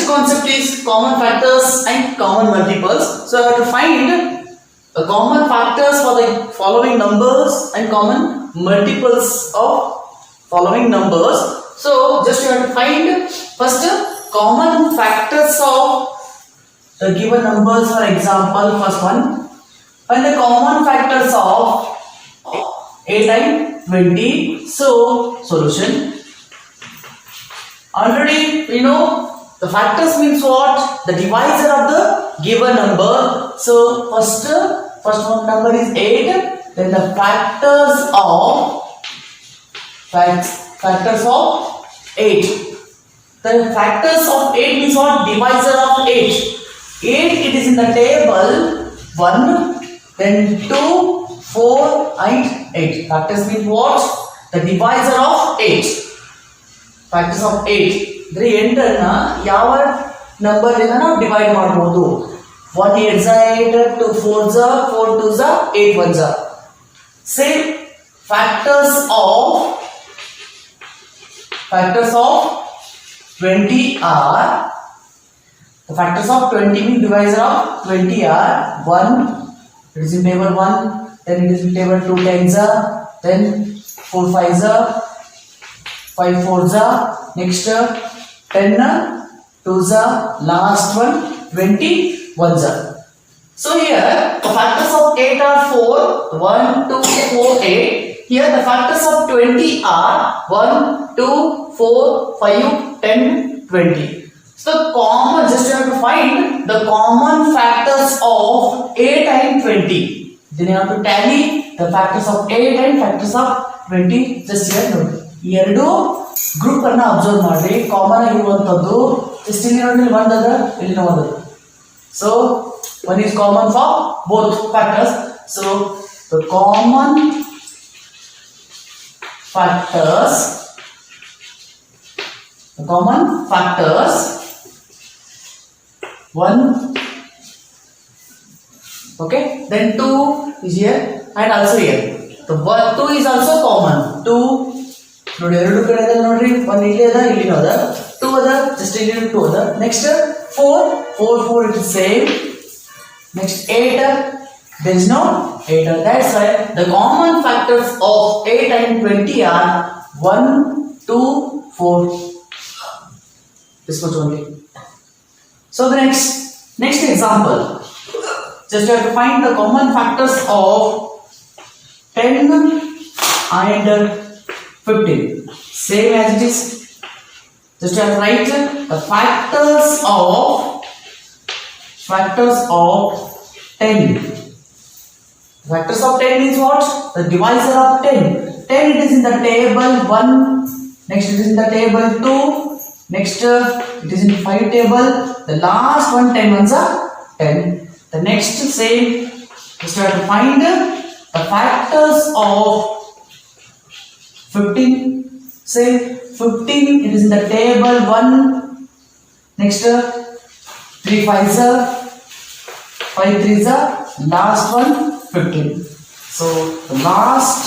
next concept is common factors and common multiples. So I have to find the common factors for the following numbers and common multiples of following numbers. So just you have to find first common factors of the given numbers. For example, first one, find the common factors of 8 and 20. So solution. Already we know the factors means what? The divisor of the given number. So first one number is 8. Then the factors of 8. The factors of 8 means what? Divisor of 8. 8 it is in the table 1, then 2, 4 and 8. Factors means what? The divisor of 8. Factors of 8. Then ಎಂಟನ್ನ ಯಾವ number ಇಂದ ನಾವು divide ಮಾಡಬಹುದು. 1 8 8, 2 4 4 2 8 1. Same factors of 20 are, the factors of 20 mean divisor of 20 are 1, it is in table 1, then it is in table 2 10s, then 4 5s, 5 4s, next 10 2s, last one 20 1s. So here the factors of 8 are 4, 1 2 4 8. Here the factors of 20 are 1 2 4 5 10 20. So common, just you have to find the common factors of 8 and 20. Then you have to tally the factors of 8 and factors of 20. Just here ನೋಡಿ, ಈ ಎರಡು group ಅನ್ನು observe ಮಾಡಿ. Common ಆಗಿರುವಂತದ್ದು just ಇಲ್ಲಿ ನೋಡಿ, ಒಂದು ಅದ, ಇಲ್ಲಿ ಒಂದು. So one is common for both factors. So the common factors 1, okay, then 2 is here and also here. The 2 is also common. 2 ನೋಡಿ, ಎರಡು ಕಡೆ ಇದೆ ನೋಡ್ರಿ, 1 ಇಲ್ಲಿ ಅದ, ಇಲ್ಲಿ ಅದ, 2 ಅದ, just ಇಲ್ಲಿ 2 ಅದ. Next 4 it is same. Next 8, there is no 8. That's why the common factors of 8 and 20 are 1 2 4. This much only. So the next example, just you have to find the common factors of 10 and 15. Same as it is. Just you have to write the factors of 10. Factors of 10 means what? The divisor of 10. 10 it is in the table 1. Next it is in the table 2. Next it is in 5 table. The last one 10 ones are 10. The next same, just have to find the factors of 15. Say 15 it is in the table 1. Next 3 5s, 5 3s, last one 15. So the last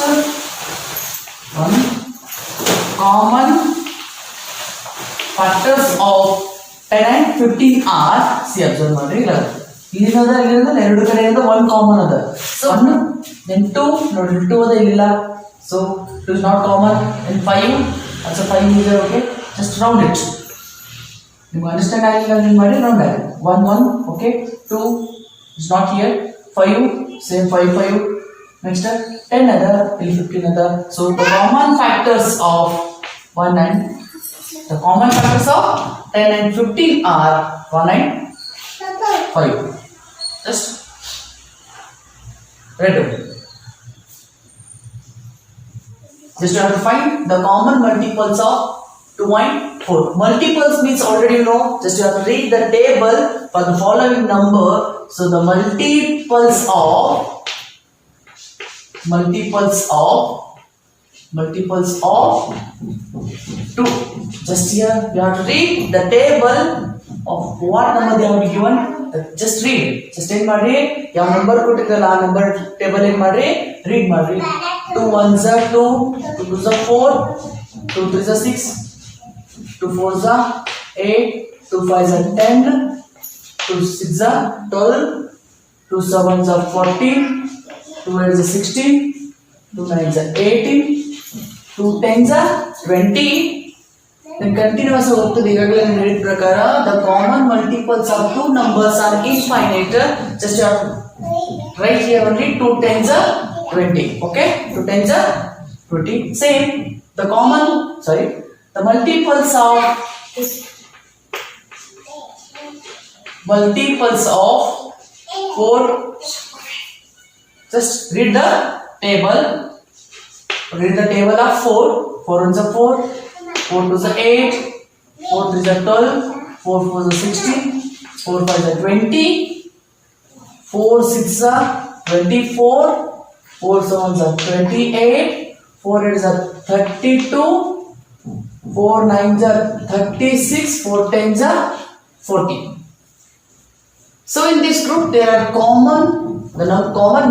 one, common factors of 10 and 15 are, see observe ಮಾಡ್ರಿ, ಇಲ್ಲಿಂದ ಎರಡು ಕಡೆಯಿಂದ 1 common ಅದ. So 1 then 2 ನೋಡಿ, 2 ಅದ, ಇಲ್ಲಿಲ್ಲ, so 2 is not common. Then 5 also 5 is there, okay, just round it. ನಿಮಗೆ understand ಆಗಿಲ್ಲ ನೀವು ಮಾಡಿ ರೌಂಡ್ ಆಗಿ 1 1, okay, 2 is not here, 5 same 5 5. Next 10 ಅದ, ಇಲ್ಲಿ 15 ಅದ. So the common factors of 1 and the common factors of 10 and 15 are 1 and 5. Just write it. Just you have to find the common multiples of 2 and 4. Multiples means already you know. Just you have to read the table for the following number. So the multiples of 2. Just here you have to read the table of what number they have given. Just read. Just read ಮಾಡ್ರಿ, ಯಾವ number ಕೊಟ್ಟಿದ್ದಲ್ಲ ಆ number table ಏನ್ ಮಾಡ್ರಿ, read ಮಾಡ್ರಿ. 2 1s are 2, 2 2s are 4, 2 3s are 6, 2 4s are 8, 2 5s are 10, 2 6s are 12, 2 7s are 14, 2 8s are 16, 2 9s are 18, 2 10s are 20. Then continuous ಹೋಗ್ತದೆ ಈಗಾಗಲೇ ನಾನು ಹೇಳಿದ ಪ್ರಕಾರ the common multiples of two numbers are infinite. Just write here only 2 10s are 20. Okay, 2 10s are 20. Same, the multiples of 4. Just read the table. Read the table of 4. 4 ones are 4. 4 2s are 8. 4 3s are 12. 4 4s are 16. 4 5s are 20. 4 6s are 24. 4 7s are 28. 4 8s are 32. 4 9s are 36. 4 10s are 40. So in this group there are common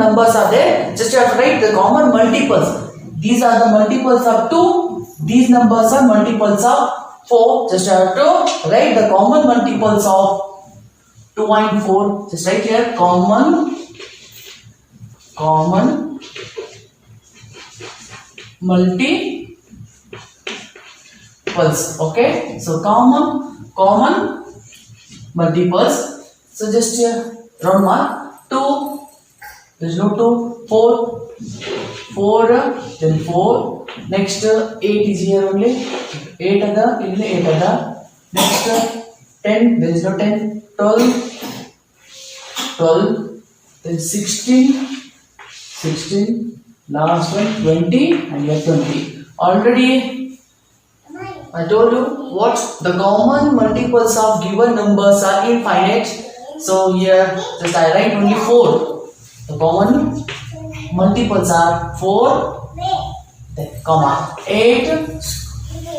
numbers are there. Just you have to write the common multiples. These are the multiples of 2. These numbers are multiples of 4. Just you have to write the common multiples of 2 and 4. Just write here common multiples. Okay, so common multiples. So just here round mark 2. There is no 2. 4 then 4. Next 8 is here only. 8 ada ಇಲ್ಲಿ 8 ada. Next 10, there is no 10. 12 then 16, last one 20 and here 20. Already I told you what the common multiples of given numbers are infinite. So here just I write only 4. The common multiples are 4, then comma 8,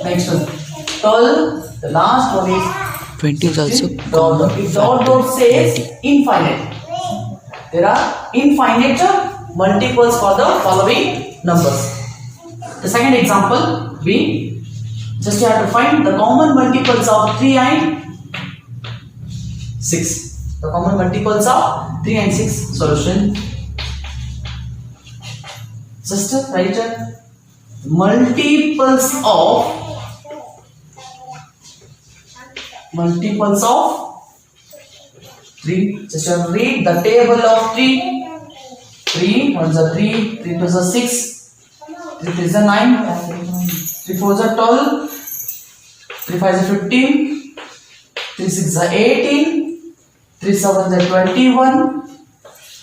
next one 12, the last one is 20 is also common. If dot says infinite, there are infinite multiples for the following numbers. The second example, we just have to find the common multiples of 3 and 6. The common multiples of 3 and 6. Solution. Just write multiples of 3. Just read the table of 3. 3 ones are 3, 3 2s are 6, 3 3s are 9, 3 4s are 12, 3 5s are 15, 3 6s are 18, 3 7s are 21,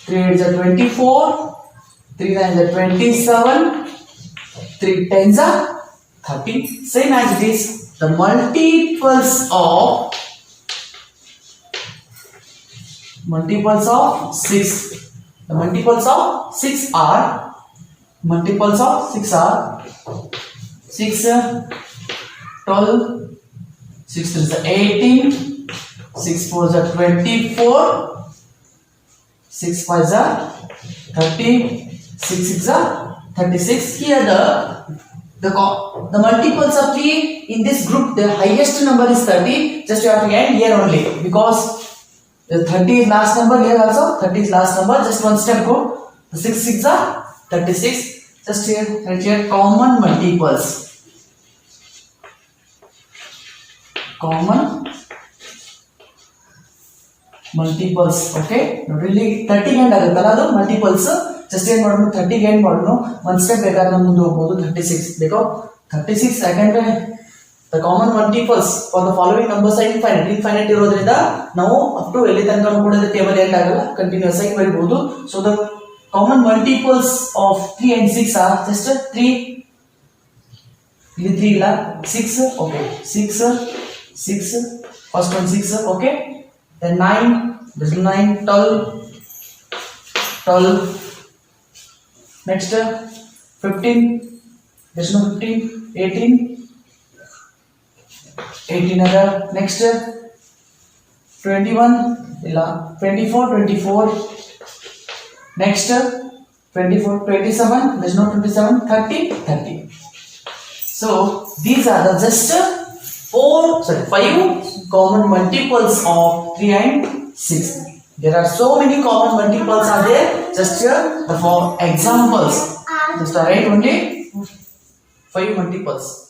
3 8s are 24, 3 9s are 27, 3 10s are 30. Same as it is. The multiples of 6. The multiples of 6 are 6 12, 6 3s are 18, 6 4s are 24, 6 5s are 30, 6 6s are 36. Here the multiples of 3 in this group, the highest number is 30. Just you have to end here only because the 30 is last number. Here also 30 is last number. Just one step go. The 6 6 are 36. Just here right here common multiples. Okay, really 30 end ಆಗುತ್ತಲ್ಲ ಅದು multiples. Just ಏನು ಮಾಡೋಣ 30 ಗೆ ಏನು ಮಾಡೋಣ ಒಂದು step ಬೇಕಾದ್ರೆ ನಾವು ಮುಂದೆ ಹೋಗಬಹುದು. 36 ಬೇಕೋ 36 ಯಾಕಂದ್ರೆ the common multiples for the following numbers are infinite ಇರೋದ್ರಿಂದ ನಾವು ಅಪ್ ಟು ಎಲ್ಲಿ ತನಕ ಕೂಡ ಟೇಬಲ್ ಎಂಡ್ ಆಗಲ್ಲ, ಕಂಟಿನ್ಯೂಸ್ ಆಗಿ ಬರೀಬಹುದು. So the common multiples of 3 and 6 are just 3. ಇಲ್ಲಿ 3 ಇಲ್ಲ 6. Okay, 6 first one 6. Okay, then 9, this is 9, 12, next 15, this is 15, 18 other, next 21 ಇಲ್ಲ 24, next 24, 27, there is no 27, 30. So these are the just 5 common multiples of 3 and 6. There are so many common multiples are there. Just here the for examples. Just write only 5 multiples.